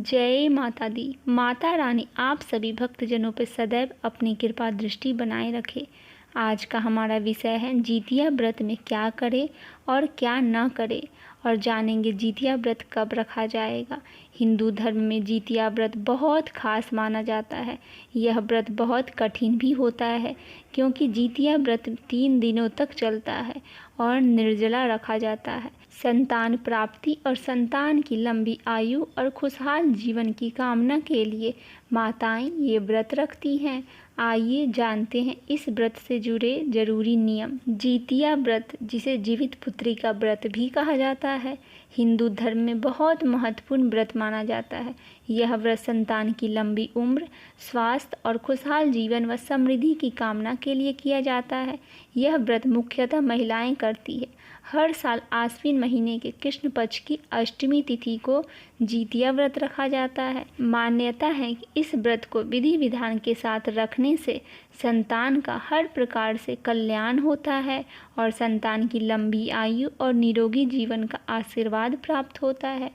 जय माता दी। माता रानी आप सभी भक्तजनों पर सदैव अपनी कृपा दृष्टि बनाए रखे। आज का हमारा विषय है जितिया व्रत में क्या करें और क्या न करें, और जानेंगे जितिया व्रत कब रखा जाएगा। हिंदू धर्म में जितिया व्रत बहुत खास माना जाता है। यह व्रत बहुत कठिन भी होता है, क्योंकि जितिया व्रत 3 दिनों तक चलता है और निर्जला रखा जाता है। संतान प्राप्ति और संतान की लंबी आयु और खुशहाल जीवन की कामना के लिए माताएं ये व्रत रखती हैं। आइए जानते हैं इस व्रत से जुड़े जरूरी नियम। जितिया व्रत, जिसे जीवित पुत्री का व्रत भी कहा जाता है, हिंदू धर्म में बहुत महत्वपूर्ण व्रत माना जाता है। यह व्रत संतान की लंबी उम्र, स्वास्थ्य और खुशहाल जीवन व समृद्धि की कामना के लिए किया जाता है। यह व्रत मुख्यतः महिलाएं करती है। हर साल आश्विन महीने के कृष्ण पक्ष की अष्टमी तिथि को जितिया व्रत रखा जाता है। मान्यता है कि इस व्रत को विधि विधान के साथ रखने से संतान का हर प्रकार से कल्याण होता है और संतान की लंबी आयु और निरोगी जीवन का आशीर्वाद प्राप्त होता है।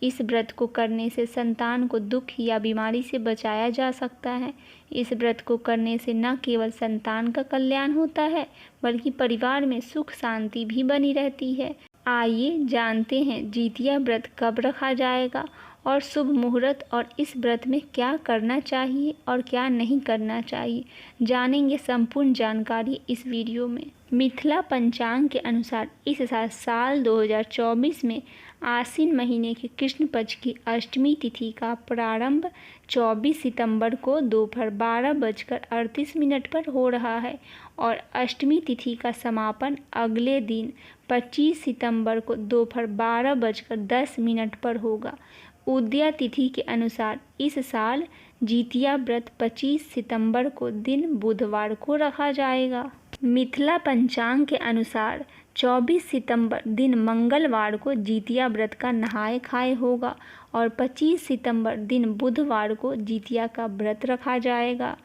इस व्रत को करने से संतान को दुख या बीमारी से बचाया जा सकता है। इस व्रत को करने से न केवल संतान का कल्याण होता है, बल्कि परिवार में सुख शांति भी बनी रहती है। आइए जानते हैं जितिया व्रत कब रखा जाएगा और शुभ मुहूर्त, और इस व्रत में क्या करना चाहिए और क्या नहीं करना चाहिए। जानेंगे संपूर्ण जानकारी इस वीडियो में। मिथिला पंचांग के अनुसार इस साल 2024 में आश्विन महीने के कृष्ण पक्ष की अष्टमी तिथि का प्रारंभ 24 सितंबर को दोपहर 12:38 पर हो रहा है और अष्टमी तिथि का समापन अगले दिन 25 सितंबर को दोपहर 12:10 पर होगा। उदया तिथि के अनुसार इस साल जितिया व्रत 25 सितंबर को दिन बुधवार को रखा जाएगा। मिथिला पंचांग के अनुसार 24 सितंबर दिन मंगलवार को जितिया व्रत का नहाय खाए होगा और 25 सितंबर दिन बुधवार को जितिया का व्रत रखा जाएगा।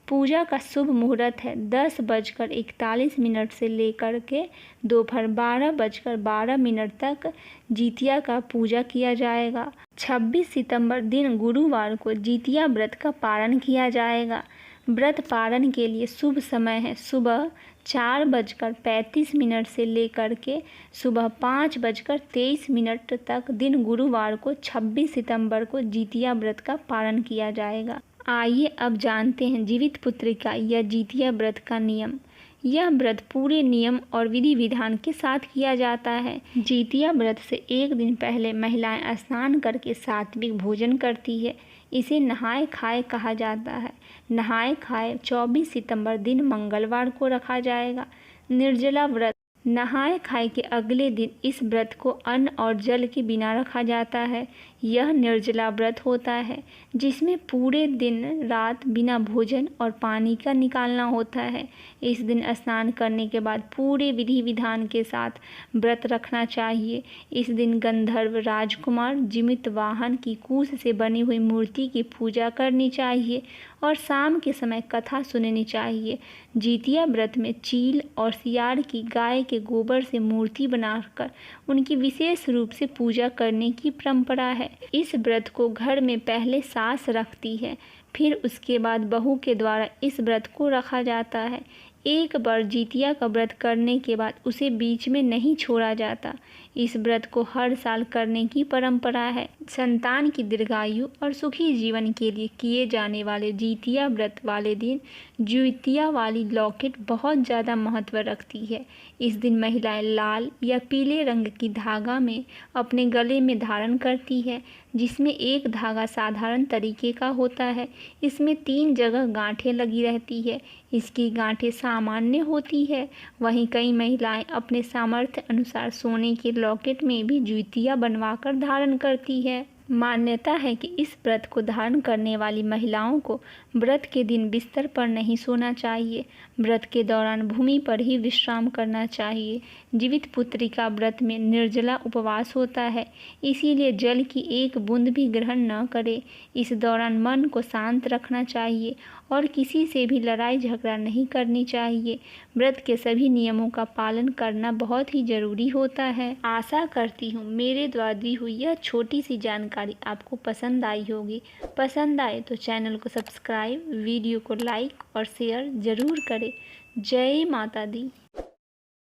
पूजा का शुभ मुहूर्त है 10:41 से लेकर के दोपहर 12:12 तक जितिया का पूजा किया जाएगा। 26 सितंबर दिन गुरुवार को जितिया व्रत का पारण किया जाएगा। व्रत पारण के लिए शुभ समय है सुबह 4:35 से लेकर के सुबह 5:23 तक। दिन गुरुवार को 26 सितंबर को जितिया व्रत का पारण किया जाएगा। आइए अब जानते हैं जीवित पुत्रिका या जितिया व्रत का नियम। यह व्रत पूरे नियम और विधि विधान के साथ किया जाता है। जितिया व्रत से एक दिन पहले महिलाएं स्नान करके सात्विक भोजन करती है। इसे नहाय खाए कहा जाता है। नहाय खाए 24 सितंबर दिन मंगलवार को रखा जाएगा। निर्जला व्रत, नहाय खाए के अगले दिन इस व्रत को अन्न और जल के बिना रखा जाता है। यह निर्जला व्रत होता है, जिसमें पूरे दिन रात बिना भोजन और पानी का निकालना होता है। इस दिन स्नान करने के बाद पूरे विधि विधान के साथ व्रत रखना चाहिए। इस दिन गंधर्व राजकुमार जीवित वाहन की कूश से बनी हुई मूर्ति की पूजा करनी चाहिए और शाम के समय कथा सुननी चाहिए। जितिया व्रत में चील और सियार की गाय के गोबर से मूर्ति बनाकर उनकी विशेष रूप से पूजा करने की परंपरा है। इस व्रत को घर में पहले सास रखती है, फिर उसके बाद बहू के द्वारा इस व्रत को रखा जाता है। एक बार जितिया का व्रत करने के बाद उसे बीच में नहीं छोड़ा जाता। इस व्रत को हर साल करने की परंपरा है। संतान की दीर्घायु और सुखी जीवन के लिए किए जाने वाले जितिया व्रत वाले दिन जितिया वाली लॉकेट बहुत ज़्यादा महत्व रखती है। इस दिन महिलाएं लाल या पीले रंग की धागा में अपने गले में धारण करती है, जिसमें एक धागा साधारण तरीके का होता है। इसमें 3 जगह गांठें लगी रहती है। इसकी गांठें सामान्य होती है। वहीं कई महिलाएं अपने सामर्थ्य अनुसार सोने के लॉकेट में भी जितिया बनवाकर धारण करती है। मान्यता है कि इस व्रत को धारण करने वाली महिलाओं को व्रत के दिन बिस्तर पर नहीं सोना चाहिए। व्रत के दौरान भूमि पर ही विश्राम करना चाहिए। जीवित पुत्रिका व्रत में निर्जला उपवास होता है, इसीलिए जल की एक बूंद भी ग्रहण न करे। इस दौरान मन को शांत रखना चाहिए और किसी से भी लड़ाई झगड़ा नहीं करनी चाहिए। व्रत के सभी नियमों का पालन करना बहुत ही जरूरी होता है। आशा करती हूँ मेरे द्वारा दी हुई यह छोटी सी जानकारी जानकारी आपको पसंद आई होगी। पसंद आए तो चैनल को सब्सक्राइब, वीडियो को लाइक और शेयर ज़रूर करें। जय माता दी।